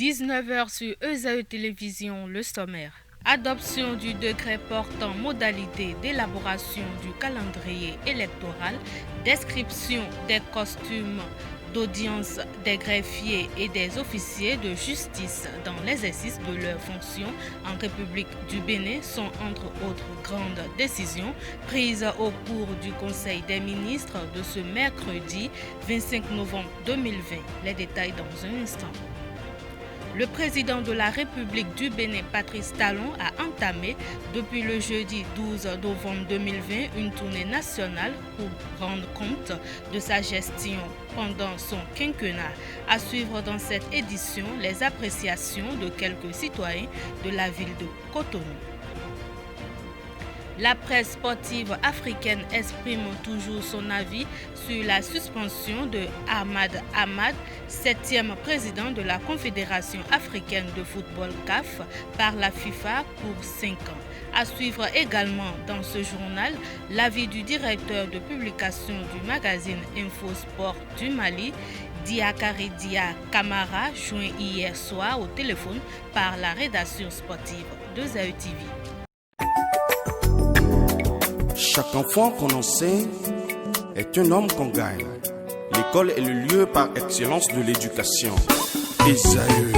19h sur ESAE Télévision, le sommaire. Adoption du décret portant modalité d'élaboration du calendrier électoral, description des costumes d'audience des greffiers et des officiers de justice dans l'exercice de leurs fonctions en République du Bénin sont entre autres grandes décisions prises au cours du Conseil des ministres de ce mercredi 25 novembre 2020. Les détails dans un instant. Le président de la République du Bénin, Patrice Talon, a entamé depuis le jeudi 12 novembre 2020 une tournée nationale pour rendre compte de sa gestion pendant son quinquennat. À suivre dans cette édition les appréciations de quelques citoyens de la ville de Cotonou. La presse sportive africaine exprime toujours son avis sur la suspension de Ahmad Ahmad, 7e président de la Confédération africaine de football CAF, par la FIFA pour 5 ans. À suivre également dans ce journal l'avis du directeur de publication du magazine Infosport du Mali, Diakari Dia Kamara, joint hier soir au téléphone par la rédaction sportive de ZAE TV. Chaque enfant qu'on enseigne est un homme qu'on gagne. L'école est le lieu par excellence de l'éducation. ESAE.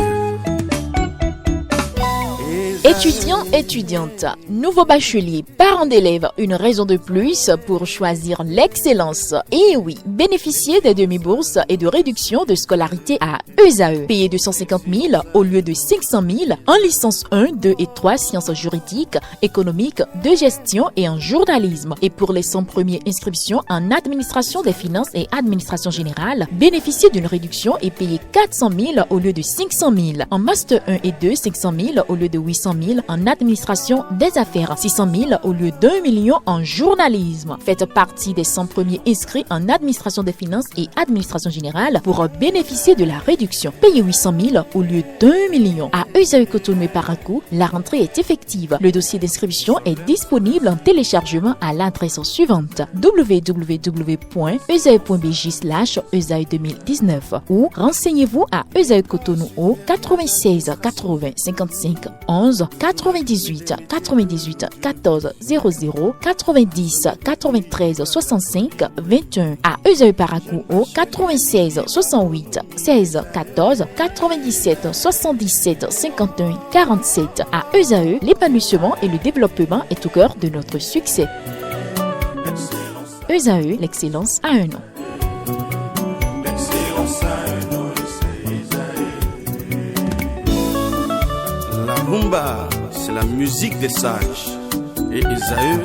Étudiants, étudiantes, nouveaux bacheliers, parents d'élèves, une raison de plus pour choisir l'excellence. Et oui, bénéficier des demi-bourses et de réductions de scolarité à ESAE. Payer 250 000 au lieu de 500 000 en licence 1, 2 et 3 sciences juridiques, économiques, de gestion et en journalisme. Et pour les 100 premières inscriptions en administration des finances et administration générale, bénéficier d'une réduction et payer 400 000 au lieu de 500 000. En master 1 et 2, 500 000 au lieu de 800 000 en administration des affaires, 600 000 au lieu d'1 million en journalisme. Faites partie des 100 premiers inscrits en administration des finances et administration générale pour bénéficier de la réduction. Payez 800 000 au lieu d'1 million. À ESAE Cotonou et Parakou, la rentrée est effective. Le dossier d'inscription est disponible en téléchargement à l'adresse suivante: www.esae.bj/ESAE 2019 ou renseignez-vous à ESAE Cotonou au 96 80 55 11 98 98 14 00 90 93 65 21. À ESAE Parakou au 96 68 16 14 97 77 51 47. À ESAE, l'épanouissement et le développement est au cœur de notre succès. ESAE, l'excellence a un nom. La rumba, c'est la musique des sages. Et ESAE,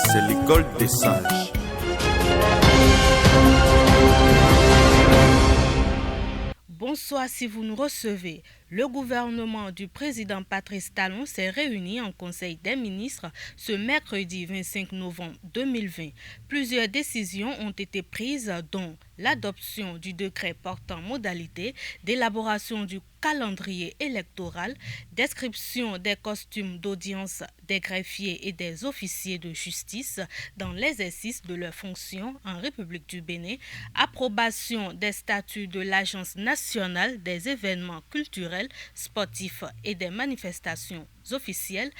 c'est l'école des sages. Bonsoir si vous nous recevez. Le gouvernement du président Patrice Talon s'est réuni en Conseil des ministres ce mercredi 25 novembre 2020. Plusieurs décisions ont été prises, dont l'adoption du décret portant modalité d'élaboration du calendrier électoral, description des costumes d'audience des greffiers et des officiers de justice dans l'exercice de leurs fonctions en République du Bénin, approbation des statuts de l'Agence nationale des événements culturels, sportifs et des manifestations officielles,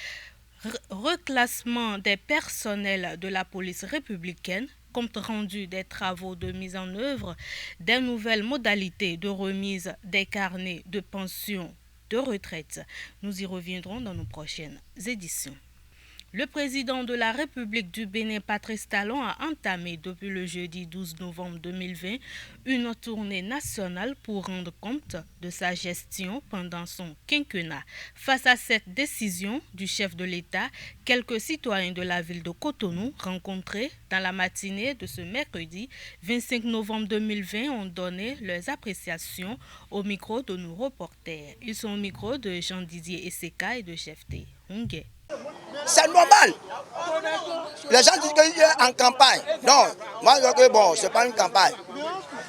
reclassement des personnels de la police républicaine, compte rendu des travaux de mise en œuvre des nouvelles modalités de remise des carnets de pension de retraite. Nous y reviendrons dans nos prochaines éditions. Le président de la République du Bénin, Patrice Talon, a entamé depuis le jeudi 12 novembre 2020 une tournée nationale pour rendre compte de sa gestion pendant son quinquennat. Face à cette décision du chef de l'État, quelques citoyens de la ville de Cotonou rencontrés dans la matinée de ce mercredi 25 novembre 2020 ont donné leurs appréciations au micro de nos reporters. Ils sont au micro de Jean-Didier Esseka et de Chefté Hongé. C'est normal. Les gens disent qu'il est en campagne. Non, moi je dis que bon, c'est pas une campagne.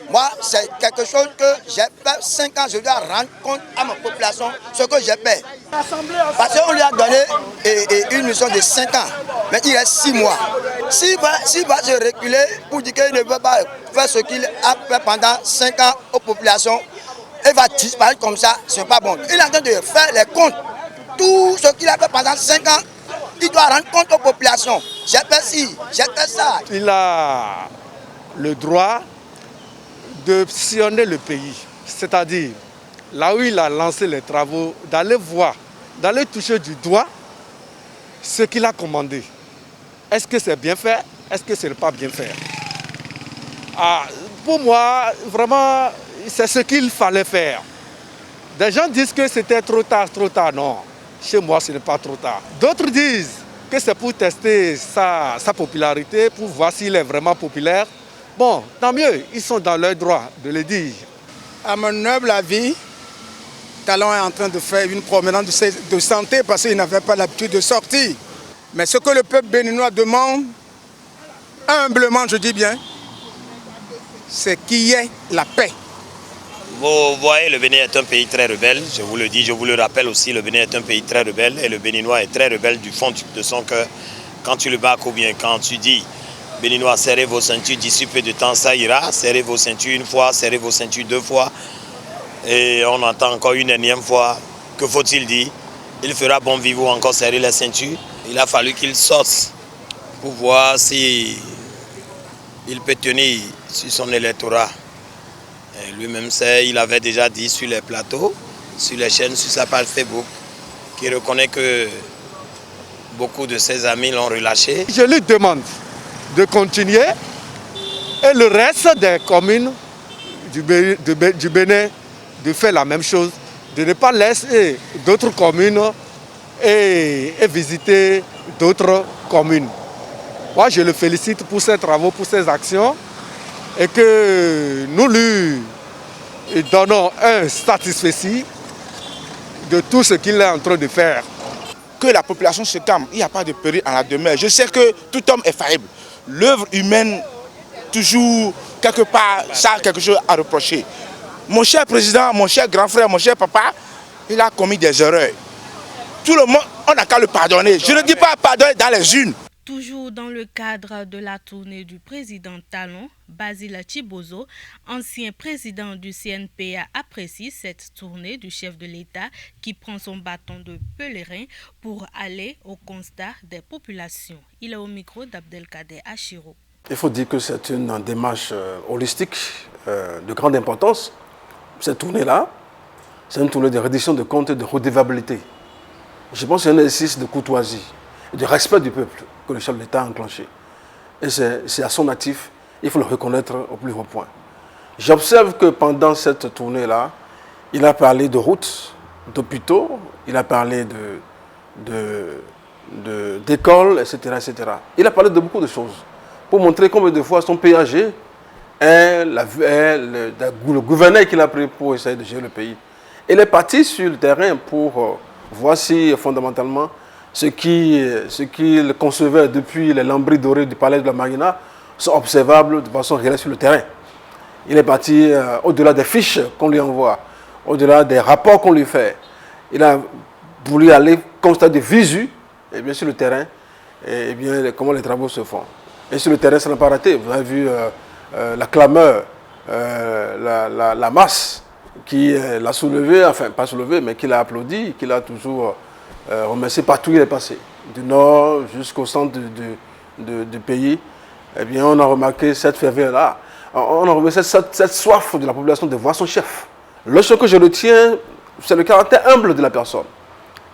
Moi, c'est quelque chose que j'ai fait 5 ans, je dois rendre compte à ma population ce que j'ai fait. Parce qu'on lui a donné une mission de 5 ans, mais il reste 6 mois. S'il va se reculer pour dire qu'il ne veut pas faire ce qu'il a fait pendant 5 ans aux populations, il va disparaître comme ça, ce n'est pas bon. Il est en train de faire les comptes. Tout ce qu'il a fait pendant 5 ans, il doit rendre compte aux populations. J'ai fait ci, j'ai fait ça. Il a le droit de sillonner le pays. C'est-à-dire, là où il a lancé les travaux, d'aller voir, d'aller toucher du doigt ce qu'il a commandé. Est-ce que c'est bien fait? Est-ce que ce n'est pas bien fait? Pour moi, vraiment, c'est ce qu'il fallait faire. Des gens disent que c'était trop tard. Non, chez moi, ce n'est pas trop tard. D'autres disent que c'est pour tester sa popularité, pour voir s'il est vraiment populaire. Bon, tant mieux, ils sont dans leur droit de le dire. À mon humble avis, Talon est en train de faire une promenade de santé parce qu'il n'avait pas l'habitude de sortir. Mais ce que le peuple béninois demande, humblement je dis bien, c'est qu'il y ait la paix. Vous voyez, le Bénin est un pays très rebelle, je vous le dis, je vous le rappelle aussi, le Bénin est un pays très rebelle et le Béninois est très rebelle du fond de son cœur. Quand tu le bats ou bien quand tu dis, Béninois, serrez vos ceintures, d'ici peu de temps ça ira, serrez vos ceintures une fois, serrez vos ceintures 2 fois. Et on entend encore une énième fois, que faut-il dire? Il fera bon vivre ou encore serrer les ceintures. Il a fallu qu'il sorte pour voir si il peut tenir sur son électorat. Lui-même, il avait déjà dit sur les plateaux, sur les chaînes, sur sa page Facebook, qu'il reconnaît que beaucoup de ses amis l'ont relâché. Je lui demande de continuer et le reste des communes du Bénin de faire la même chose, de ne pas laisser d'autres communes et visiter d'autres communes. Moi, je le félicite pour ses travaux, pour ses actions et que nous lui donnons un satisfait de tout ce qu'il est en train de faire. Que la population se calme, il n'y a pas de péril en la demeure. Je sais que tout homme est faillible. L'œuvre humaine, toujours, quelque part, ça a quelque chose à reprocher. Mon cher président, mon cher grand frère, mon cher papa, il a commis des erreurs. Tout le monde, on n'a qu'à le pardonner. Je ne dis pas pardonner dans les unes. Toujours dans le cadre de la tournée du président Talon, Basile Chibozo, ancien président du CNPA, apprécie cette tournée du chef de l'État qui prend son bâton de pèlerin pour aller au constat des populations. Il est au micro d'Abdelkader Achiro. Il faut dire que c'est une démarche holistique de grande importance. Cette tournée-là, c'est une tournée de reddition de comptes et de redevabilité. Je pense que c'est un exercice de courtoisie et de respect du peuple que le chef de l'État a enclenché. Et c'est à son actif, il faut le reconnaître au plus haut point. J'observe que pendant cette tournée-là, il a parlé de routes, d'hôpitaux, il a parlé d'écoles, etc., etc. Il a parlé de beaucoup de choses pour montrer combien de fois son péage est le gouverneur qu'il a pris pour essayer de gérer le pays. Il est parti sur le terrain pour voir si fondamentalement ce qu'il concevait depuis les lambris dorés du palais de la Marina sont observables de façon réelle sur le terrain. Il est parti au-delà des fiches qu'on lui envoie, au-delà des rapports qu'on lui fait. Il a voulu aller constater de visu, et bien sur le terrain, et bien comment les travaux se font. Et sur le terrain, ça n'a pas raté. Vous avez vu la clameur, la masse qui l'a soulevé, enfin pas soulevé, mais qui l'a applaudi, qui l'a toujours remercié partout où il est passé. Du nord jusqu'au centre du pays, eh bien on a remarqué cette ferveur-là. On a remarqué cette soif de la population de voir son chef. Le chose que je retiens, c'est le caractère humble de la personne,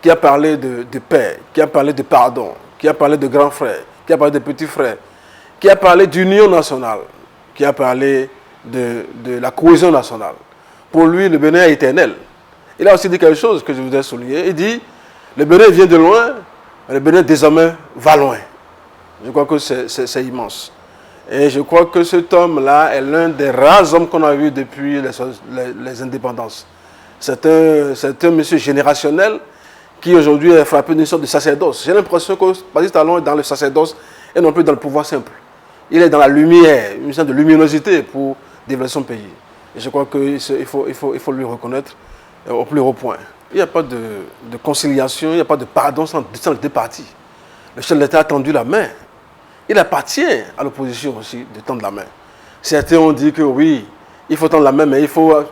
qui a parlé de paix, qui a parlé de pardon, qui a parlé de grands frères, qui a parlé de petits frères, qui a parlé d'union nationale, qui a parlé de la cohésion nationale. Pour lui, le Bénin est éternel. Il a aussi dit quelque chose que je voudrais souligner. Il dit, le Bénin vient de loin, le Bénin désormais va loin. Je crois que c'est immense. Et je crois que cet homme-là est l'un des rares hommes qu'on a vus depuis les indépendances. C'est un monsieur générationnel qui aujourd'hui est frappé d'une sorte de sacerdoce. J'ai l'impression que Basile Talon est dans le sacerdoce et non plus dans le pouvoir simple. Il est dans la lumière, une sorte de luminosité pour développer son pays. Et je crois qu'il faut lui reconnaître au plus haut point. Il n'y a pas de conciliation, il n'y a pas de pardon sans les deux parties. Le chef de l'État a tendu la main. Il appartient à l'opposition aussi de tendre la main. Certains ont dit que oui, il faut tendre la main, mais il faut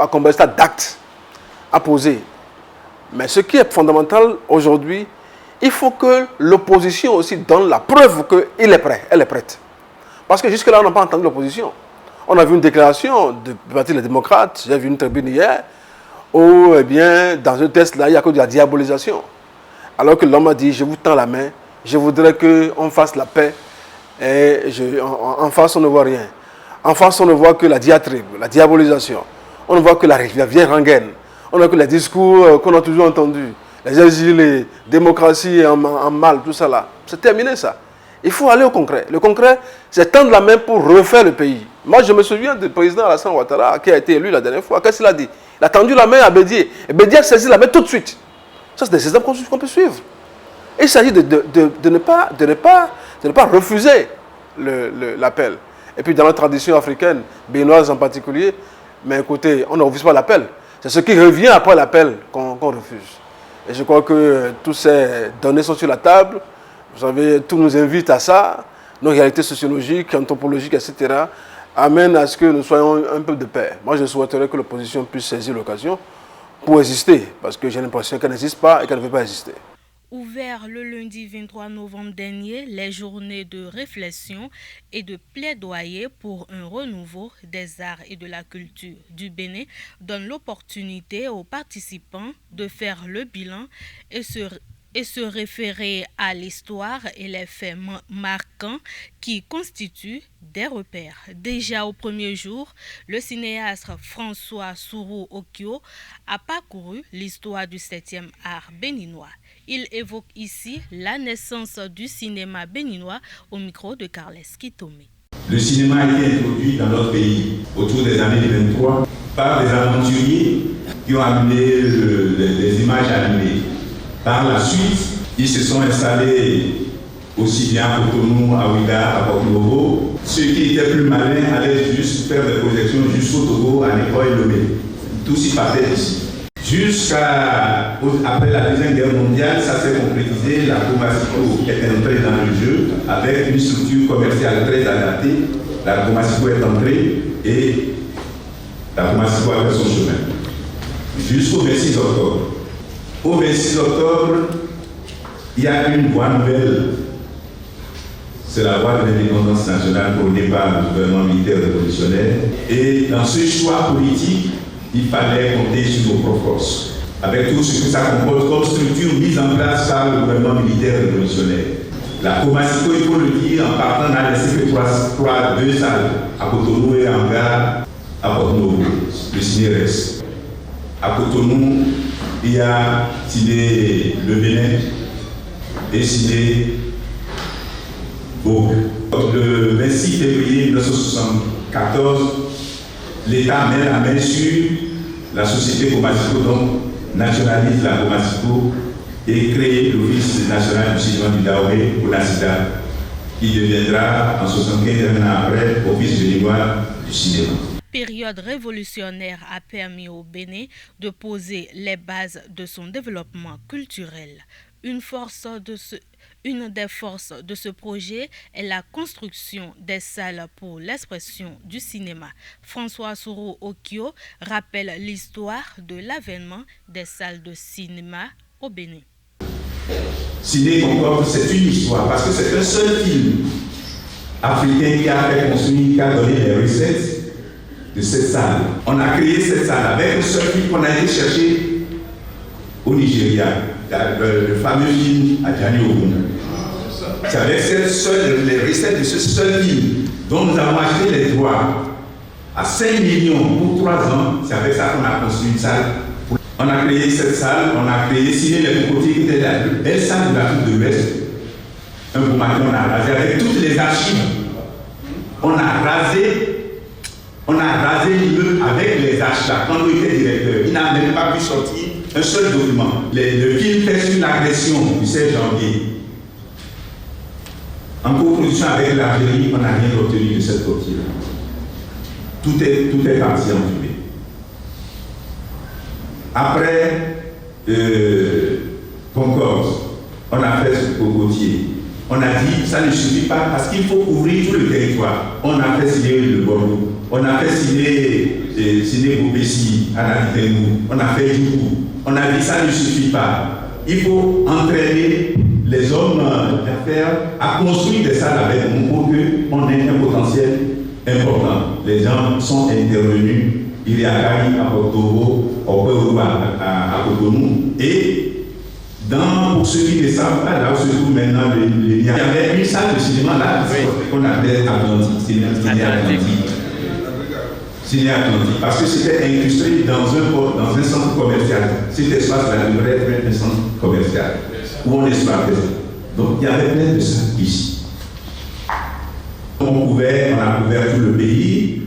combien de stade d'actes à poser. Mais ce qui est fondamental aujourd'hui, il faut que l'opposition aussi donne la preuve qu'elle est prête, elle est prête. Parce que jusque-là, on n'a pas entendu l'opposition. On a vu une déclaration du Parti des démocrates, j'ai vu une tribune hier, où, eh bien, dans ce test-là, il n'y a que de la diabolisation. Alors que l'homme a dit, je vous tends la main, je voudrais qu'on fasse la paix, et en face, on ne voit rien. En face, on ne voit que la diatribe, la diabolisation. On ne voit que la vieille rengaine. On ne voit que les discours qu'on a toujours entendus. Les exilés, démocratie en mal, tout ça là. C'est terminé ça. Il faut aller au concret. Le concret, c'est tendre la main pour refaire le pays. Moi, je me souviens du président Alassane Ouattara qui a été élu la dernière fois. Qu'est-ce qu'il a dit? Il a tendu la main à Bédié. Et Bédié a saisi la main tout de suite. Ça, c'est des exemples qu'on peut suivre. Il s'agit de ne pas refuser l'appel. Et puis, dans la tradition africaine, béninoise en particulier, mais écoutez, on ne refuse pas l'appel. C'est ce qui revient après l'appel qu'on refuse. Et je crois que tous ces données sont sur la table. Vous savez, tout nous invite à ça. Nos réalités sociologiques, anthropologiques, etc. amènent à ce que nous soyons un peu de paix. Moi, je souhaiterais que l'opposition puisse saisir l'occasion pour exister. Parce que j'ai l'impression qu'elle n'existe pas et qu'elle ne veut pas exister. Ouvert le lundi 23 novembre dernier, les journées de réflexion et de plaidoyer pour un renouveau des arts et de la culture du Bénin donnent l'opportunité aux participants de faire le bilan et se référer à l'histoire et les faits marquants qui constituent des repères. Déjà au premier jour, le cinéaste François Sourou Okio a parcouru l'histoire du 7e art béninois. Il évoque ici la naissance du cinéma béninois au micro de Carles Kitome. Le cinéma a été introduit dans notre pays autour des années 23 par des aventuriers qui ont amené les images animées. Par la suite, ils se sont installés aussi bien à Cotonou, à Ouidah, à Porto-Novo. Ceux qui étaient plus malins allaient juste faire des projections jusqu'au Togo, à Néko et Lomé. Tous y partaient d'ici. Après la Deuxième Guerre mondiale, ça s'est concrétisé. La Comasico est entrée dans le jeu avec une structure commerciale très adaptée. La Comasico est entrée et la Comasico a fait son chemin. Jusqu'au 26 octobre. Au 26 octobre, il y a une voie nouvelle. C'est la voie de l'indépendance nationale prônée par le gouvernement militaire révolutionnaire. Et dans ce choix politique, il fallait compter sur nos propres forces. Avec tout ce que ça comporte comme structure mise en place par le gouvernement militaire révolutionnaire. La Comasico, il faut le dire, en partant n'a laissé que deux salles, à Cotonou et en gare à Porto-Novo, le CINERES. À Cotonou, il y a Ciné Le Bénin et Ciné Bourg. Le 26 février 1974, l'État met la main sur la société Comasico, donc nationalise la Comasico et crée l'Office national du cinéma du Dahomey pour la CIDA, qui deviendra en 75 ans après Office béninois du cinéma. Période révolutionnaire a permis au Bénin de poser les bases de son développement culturel. Une des forces de ce projet est la construction des salles pour l'expression du cinéma. François Sourou Okio rappelle l'histoire de l'avènement des salles de cinéma au Bénin. Ciné Concorde, c'est une histoire parce que c'est un seul film africain qui a fait construire, qui a donné les recettes de cette salle. On a créé cette salle avec un seul film qu'on a été chercher au Nigeria, le fameux film Adjani Ogun. C'est avec les recettes de ce seul film dont nous avons acheté les droits à 5 millions pour 3 ans. C'est avec ça qu'on a construit une salle. On a créé cette salle, on a créé Ciné Les Cocotiers qui était la plus belle salle de l'Afrique de l'Ouest. Un beau matin, on a rasé avec toutes les archives. On a rasé l'immeuble avec les archives. Quand on était directeur, il n'a même pas pu sortir un seul document. Le film fait sur l'agression du 16 janvier. En coproduction avec l'Algérie, on n'a rien obtenu de cette copie-là. Tout est parti en fumée. Après Concorde, on a fait ce cocotier. On a dit ça ne suffit pas parce qu'il faut couvrir tout le territoire. On a fait signer le Bordeaux. On a fait Ciné Bobessi à Nalitengou, on a fait Djougou. On a dit ça ne suffit pas. Il faut entraîner les hommes d'affaires à construire des salles avec nous pour qu'on ait un potentiel important. Les gens sont intervenus. Il y a Kari à Porto, au Pérou à Cotonou. Et pour ceux qui ne savent pas, là où se trouve maintenant il y avait une salle de cinéma là qu'on appelait Atlantique, Ciné Atlantique, parce que c'était incrusté dans un centre commercial. Cet espace-là devrait être un centre commercial où on exploitait ça. Donc il y avait plein de salles ici. On a couvert tout le pays.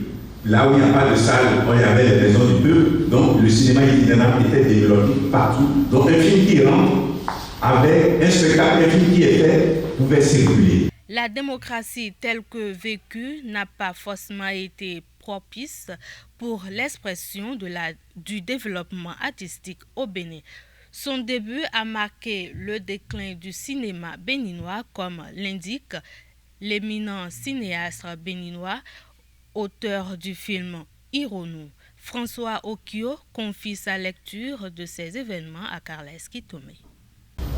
Là où il n'y a pas de salle, il y avait les maisons du peuple. Donc le cinéma itinérant était développé partout. Donc un film qui rentre avec un spectacle, un film qui est fait, pouvait circuler. La démocratie telle que vécue n'a pas forcément été propice pour l'expression du développement artistique au Bénin. Son début a marqué le déclin du cinéma béninois, comme l'indique l'éminent cinéaste béninois, auteur du film Ironou. François Okio confie sa lecture de ces événements à Carles Kitome.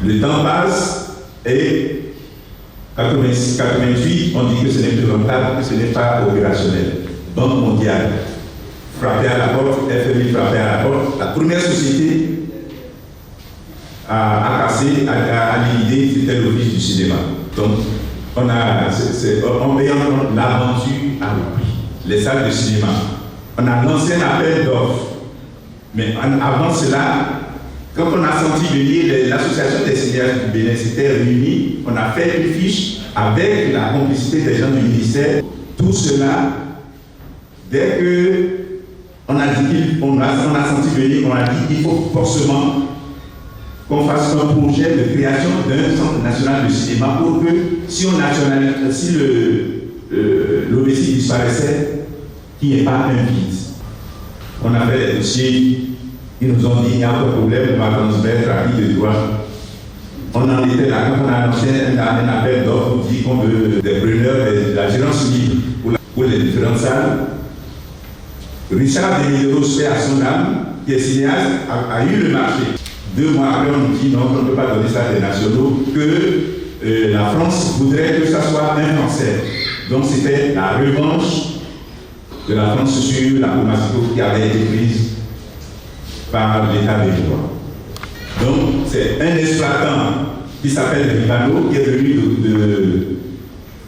Le temps passe et 88, on dit que ce n'est plus rentable, que ce n'est pas opérationnel. Banque mondiale frappait à la porte, FMI frappait à la porte. La première société à casser, à liquider, c'était l'office du cinéma. Donc, on payant l'aventure à repris. Les salles de cinéma. On a lancé un appel d'offres. Mais avant cela, quand on a senti venir l'association des cinéastes du Bénin s'était réunie, on a fait une fiche avec la complicité des gens du ministère. Tout cela, dès qu'on a senti venir, on a dit qu'il faut forcément qu'on fasse un projet de création d'un centre national de cinéma pour que si l'OBC disparaissait, qu'il n'y ait pas un vide. On a fait des dossiers, ils nous ont dit il n'y a pas de problème, on va transmettre à qui de droit. On en était là quand on a lancé un appel d'offres pour dire qu'on veut des preneurs de la gérance libre pour les différentes salles. Richard Demideros, fait à son âme, qui est cinéaste, a eu le marché. 2 mois après, on nous dit non, on ne peut pas donner ça à des nationaux, que la France voudrait que ça soit un Français. Donc c'était la revanche de la France sur la Comasco qui avait été prise par l'État béninois. Donc c'est un exploitant qui s'appelle Rivano, qui est venu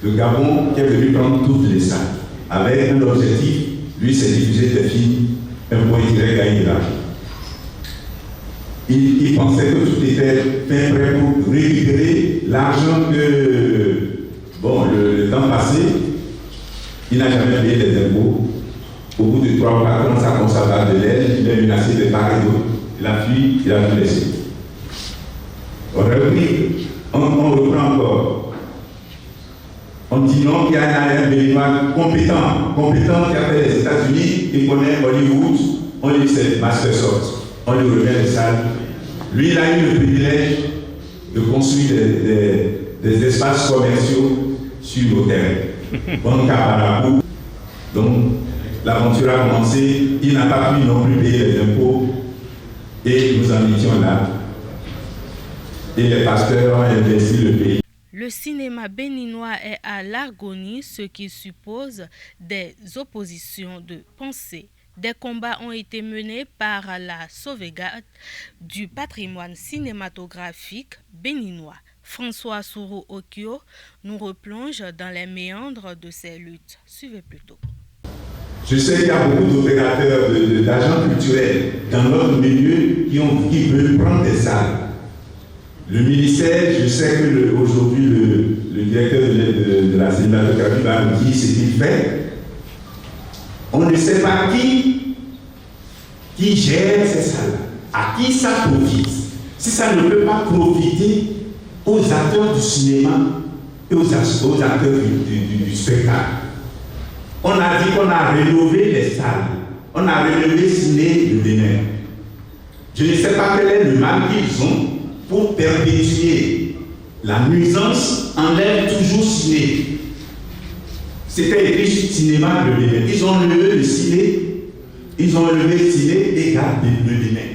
de Gabon, qui est venu prendre toutes les salles, avec un objectif, lui c'est diffuser des films, un point direct gagner de l'argent. Il pensait que tout était fait prêt pour récupérer l'argent que, le temps passé, il n'a jamais payé les impôts. Au bout de 3 ou 4 ans, ça commence à avoir de l'aide, il est menacé de part et d'autre. Il a fui, il a tout laissé. On reprend encore. On dit non, qu'il y a un Béninois compétent qui a fait les États-Unis, il connaît Hollywood, on lui dit c'est Mastersoft. On lui remet les salles. Lui, il a eu le privilège de construire des espaces commerciaux sur nos terrains. Donc, l'aventure a commencé. Il n'a pas pu non plus payer les impôts. Et nous en étions là. Et les pasteurs ont investi le pays. Le cinéma béninois est à l'agonie, ce qui suppose des oppositions de pensée. Des combats ont été menés par la sauvegarde du patrimoine cinématographique béninois. François Sourou Okio nous replonge dans les méandres de ces luttes. Suivez plutôt. Je sais qu'il y a beaucoup d'opérateurs, d'agents culturels dans notre milieu qui veulent prendre des salles. Le ministère, je sais qu'aujourd'hui le directeur de la cinématographie va nous dire ce qu'il fait. On ne sait pas qui gère ces salles, à qui ça profite. Si ça ne peut pas profiter aux acteurs du cinéma et aux acteurs du spectacle. On a dit qu'on a rénové les salles, on a rénové Ciné le Bénin. Je ne sais pas quel est le mal qu'ils ont pour perpétuer la nuisance, enlève toujours Ciné. C'était écrit cinéma de Bénin. Ils ont enlevé le ciné. Ils ont enlevé ciné égale de Bénin.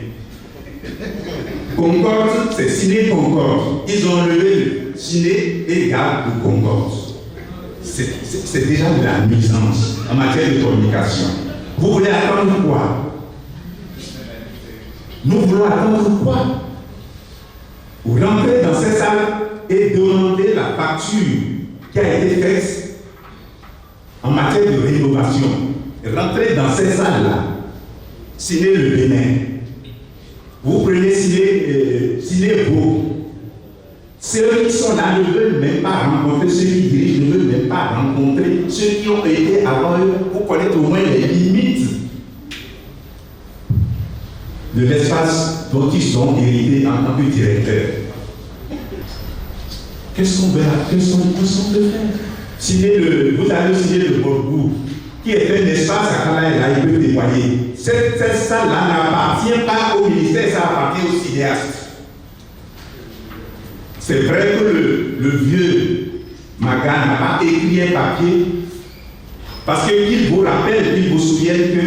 Concorde, c'est ciné Concorde. Ils ont enlevé le ciné égale de Concorde. C'est déjà de la nuisance en matière de communication. Vous voulez attendre quoi? Nous voulons attendre quoi? Vous rentrez dans ces salles et demandez la facture qui a été faite en matière de rénovation. Rentrez dans ces salles-là, signez le Bénin. Vous prenez signer vous. Ceux qui sont là ne veulent même pas rencontrer ceux qui dirigent, ne veulent même pas rencontrer ceux qui ont été avant eux pour connaître au moins les limites de l'espace dont ils sont hérités en tant que directeurs. Qu'est-ce qu'on veut faire? Vous allez signer le Borgou, qui est un espace à Kalaïla, il peut déployer. Cette salle-là n'appartient pas au ministère, ça appartient aux cinéastes. C'est vrai que le vieux Maga n'a pas écrit un papier, parce qu'il vous rappelle, il vous souvient que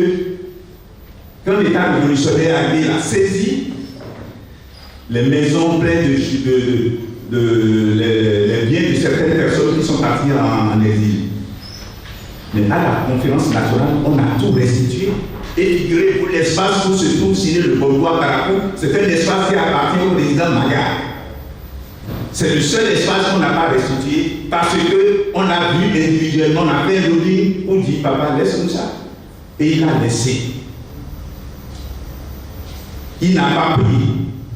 quand l'État révolutionnaire a saisi les maisons pleines les biens de certaines personnes qui sont parties en exil. Mais à la conférence nationale, on a tout restitué. Et figurez-vous, l'espace où se trouve signé le Bordeaux à Caracou, c'est un espace qui appartient au président Maga. C'est le seul espace qu'on n'a pas restitué parce qu'on a vu individuellement, on a fait un lobbying pour dire papa, laisse comme ça. Et il a laissé. Il n'a pas pris.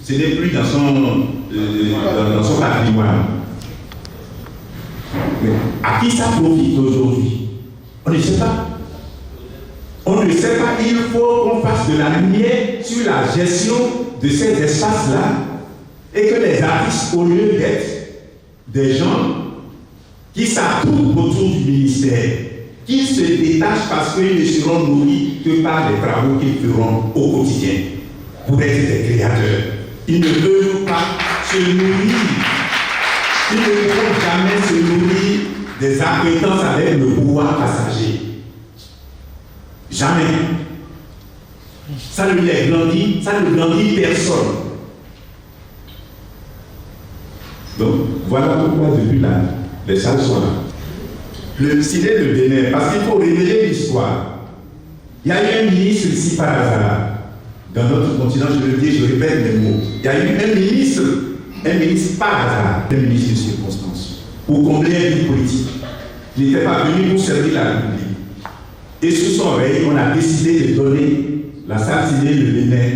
Ce n'est plus dans son patrimoine. Mais à qui ça profite aujourd'hui? On ne sait pas. On ne sait pas. Il faut qu'on fasse de la lumière sur la gestion de ces espaces-là et que les artistes, au lieu d'être des gens qui s'attroupent autour du ministère, qui se détachent parce qu'ils ne seront nourris que par les travaux qu'ils feront au quotidien pour être des créateurs. Ils ne peuvent pas se nourrir. Ils ne peuvent jamais se nourrir des acquaintances avec le pouvoir passager. Jamais. Ça ne les grandit, ça ne grandit personne. Donc, voilà pourquoi depuis là, les salles sont là. Le ciné de Bénin, parce qu'il faut révéler l'histoire. Il y a eu un ministre ici par hasard. Dans notre continent, je le dis, je répète les mots. Il y a eu un ministre par hasard, un ministre de circonstance, pour combler un but politique. Il n'était pas venu pour servir la République. Et sous son règne, on a décidé de donner la salle ciné de Bénin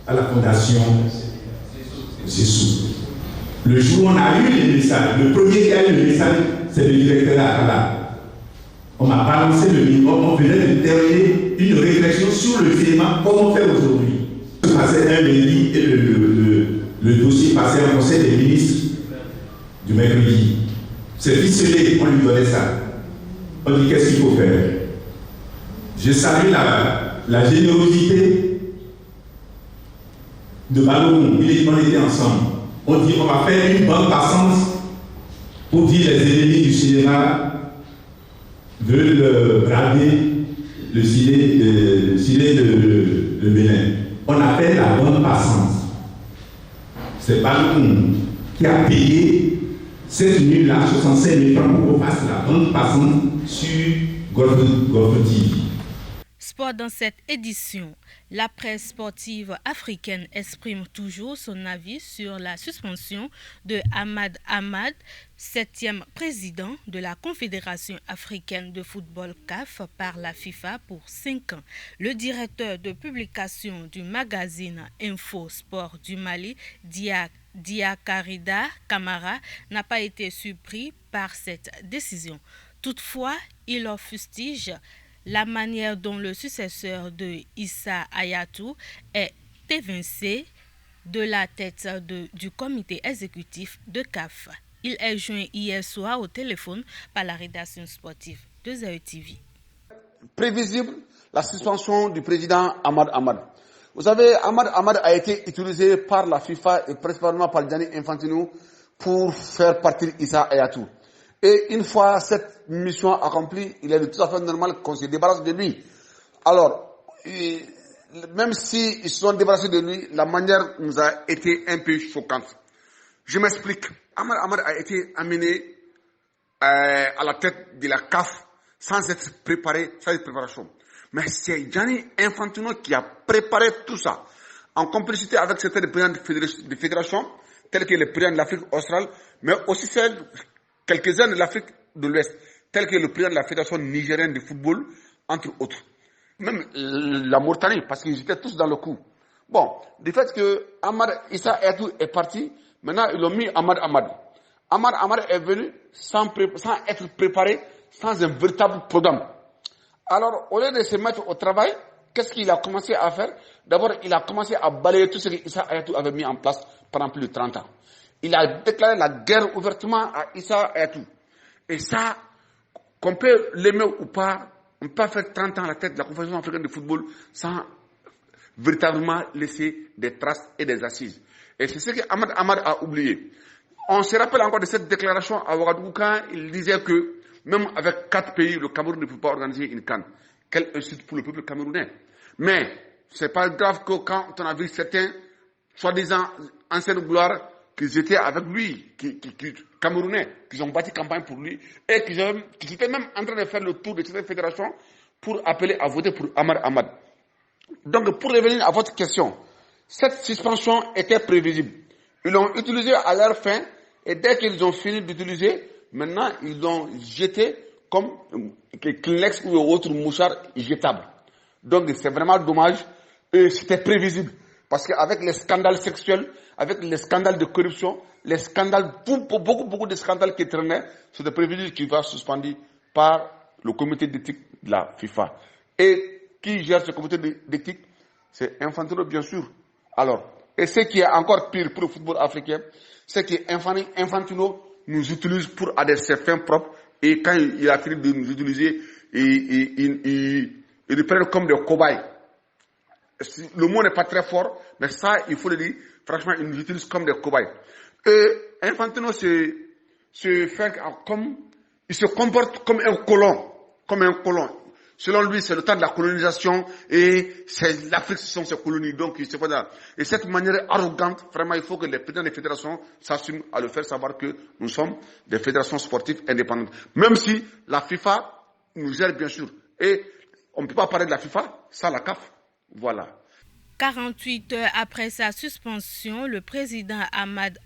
à la fondation Zessou. Le jour où on a eu les messages, le premier qui a eu le message, c'est le directeur Akala. On m'a balancé le minimum, on venait de terminer une réflexion sur le cinéma, comment faire aujourd'hui. Je passais un lundi et le dossier passait au conseil des ministres du mercredi. C'est ficelé, on lui donnait ça. On dit qu'est-ce qu'il faut faire. Je salue la générosité de Ballon, on était ensemble. On dit on va faire une bande passante pour dire les ennemis du cinéma veulent brader le ciné de Bénin. On appelle la bande passante. C'est Baloum qui a payé cette nuit-là 65 000 francs pour qu'on fasse la bande passante sur Golf TV. Sport dans cette édition. La presse sportive africaine exprime toujours son avis sur la suspension de Ahmad Ahmad, 7e président de la Confédération africaine de football CAF par la FIFA pour 5 ans. Le directeur de publication du magazine Info Sport du Mali, Diakarida Kamara, n'a pas été surpris par cette décision. Toutefois, il en fustige la manière dont le successeur de Issa Hayatou est évincé de la tête du comité exécutif de CAF. Il est joint hier soir au téléphone par la rédaction sportive de Zaï TV. Prévisible, la suspension du président Ahmad Ahmad. Vous savez, Ahmad Ahmad a été utilisé par la FIFA et principalement par Gianni Infantino pour faire partir Issa Hayatou. Et une fois cette mission accomplie, il est tout à fait normal qu'on se débarrasse de lui. Alors, même s'ils se sont débarrassés de lui, la manière nous a été un peu choquante. Je m'explique. Ahmad a été amené à la tête de la CAF sans être préparé, sans être préparation. Mais c'est Gianni Infantino qui a préparé tout ça, en complicité avec certains présidents de fédération, tels que le président de l'Afrique australe, mais aussi quelques-uns de l'Afrique de l'Ouest, tels que le président de la fédération nigérienne de football, entre autres. Même la Mauritanie, parce qu'ils étaient tous dans le coup. Bon, du fait que Ahmad Issa Hayatou est parti, maintenant ils ont mis Ahmad. Ahmad est venu sans être préparé, sans un véritable programme. Alors, au lieu de se mettre au travail, qu'est-ce qu'il a commencé à faire? D'abord, il a commencé à balayer tout ce qu'Issa Hayatou avait mis en place pendant plus de 30 ans. Il a déclaré la guerre ouvertement à Issa Hayatou. Et ça, qu'on peut l'aimer ou pas, on peut faire 30 ans à la tête de la Confédération africaine de football sans véritablement laisser des traces et des assises. Et c'est ce que Ahmad a oublié. On se rappelle encore de cette déclaration à Ouagadougou quand il disait que même avec 4 pays, le Cameroun ne peut pas organiser une CAN. Quelle insulte pour le peuple camerounais. Mais c'est pas grave que quand on a vu certains, soi-disant anciennes gloires, qu'ils étaient avec lui, camerounais, qu'ils ont bâti campagne pour lui, et qu'ils étaient même en train de faire le tour de cette fédération pour appeler à voter pour Ahmad. Donc, pour revenir à votre question, cette suspension était prévisible. Ils l'ont utilisée à leur fin, et dès qu'ils ont fini d'utiliser, maintenant, ils l'ont jeté comme Kleenex ou autre mouchard jetable. Donc, c'est vraiment dommage, et c'était prévisible. Parce qu'avec les scandales sexuels, avec les scandales de corruption, les scandales, beaucoup de scandales qui traînaient, c'était prévisible qu'il va suspendu par le comité d'éthique de la FIFA. Et qui gère ce comité d'éthique? C'est Infantino, bien sûr. Alors, et ce qui est encore pire pour le football africain, c'est qu'Infantino nous utilise pour à ses fins propres, et quand il a fini de nous utiliser, il nous prend comme des cobayes. Le mot n'est pas très fort, mais ça, il faut le dire, franchement, il nous utilise comme des cobayes. Et Infantino il se comporte comme un colon. Selon lui, c'est le temps de la colonisation et c'est l'Afrique qui sont ses colonies. Donc, il se fait là. Et cette manière arrogante, vraiment, il faut que les présidents des fédérations s'assument à le faire savoir que nous sommes des fédérations sportives indépendantes. Même si la FIFA nous gère, bien sûr. Et on ne peut pas parler de la FIFA sans la CAF. Voilà. 48 heures après sa suspension, le président Ahmad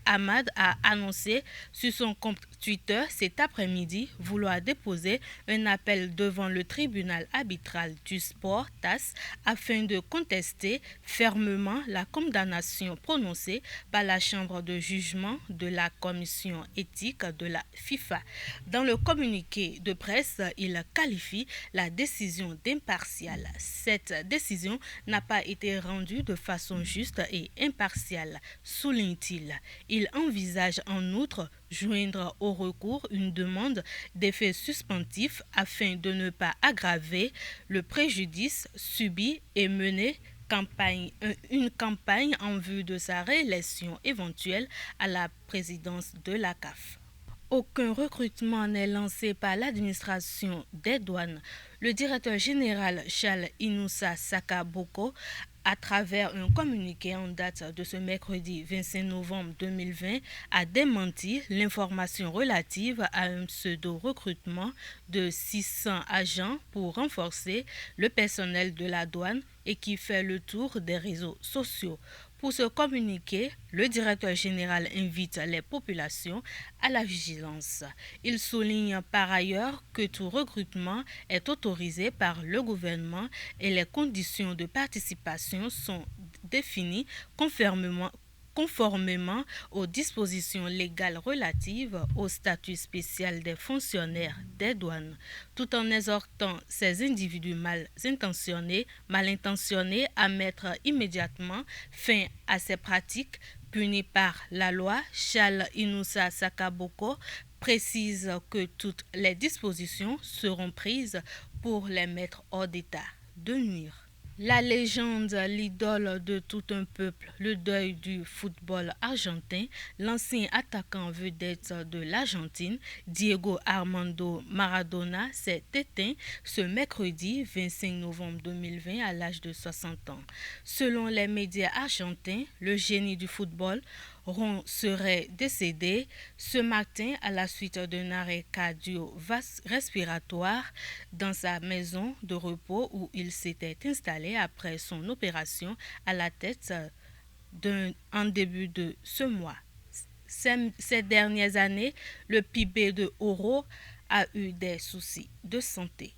a annoncé sur son compte Twitter cet après-midi vouloir déposer un appel devant le tribunal arbitral du sport TAS afin de contester fermement la condamnation prononcée par la chambre de jugement de la commission éthique de la FIFA. Dans le communiqué de presse, il qualifie la décision d'impartiale. Cette décision n'a pas été rendue de façon juste et impartiale, souligne-t-il. Il envisage en outre joindre au recours une demande d'effet suspensif afin de ne pas aggraver le préjudice subi et mener une campagne en vue de sa réélection éventuelle à la présidence de la CAF. Aucun recrutement n'est lancé par l'administration des douanes. Le directeur général Charles Inoussa Sakaboko, à travers un communiqué en date de ce mercredi 25 novembre 2020, a démenti l'information relative à un pseudo-recrutement de 600 agents pour renforcer le personnel de la douane et qui fait le tour des réseaux sociaux. Pour se communiquer, le directeur général invite les populations à la vigilance. Il souligne par ailleurs que tout recrutement est autorisé par le gouvernement et les conditions de participation sont définies conformément aux dispositions légales relatives au statut spécial des fonctionnaires des douanes, tout en exhortant ces individus mal intentionnés à mettre immédiatement fin à ces pratiques punies par la loi. Charles Inoussa Sakaboko précise que toutes les dispositions seront prises pour les mettre hors d'état de nuire. La légende, l'idole de tout un peuple, le deuil du football argentin, l'ancien attaquant vedette de l'Argentine, Diego Armando Maradona, s'est éteint ce mercredi 25 novembre 2020 à l'âge de 60 ans. Selon les médias argentins, le génie du football serait décédé ce matin à la suite d'un arrêt cardio-respiratoire dans sa maison de repos où il s'était installé après son opération à la tête en début de ce mois. Ces dernières années, le PIB de Oro a eu des soucis de santé.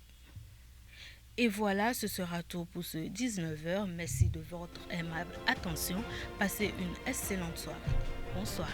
Et voilà, ce sera tout pour ce 19h. Merci de votre aimable attention. Passez une excellente soirée. Bonsoir.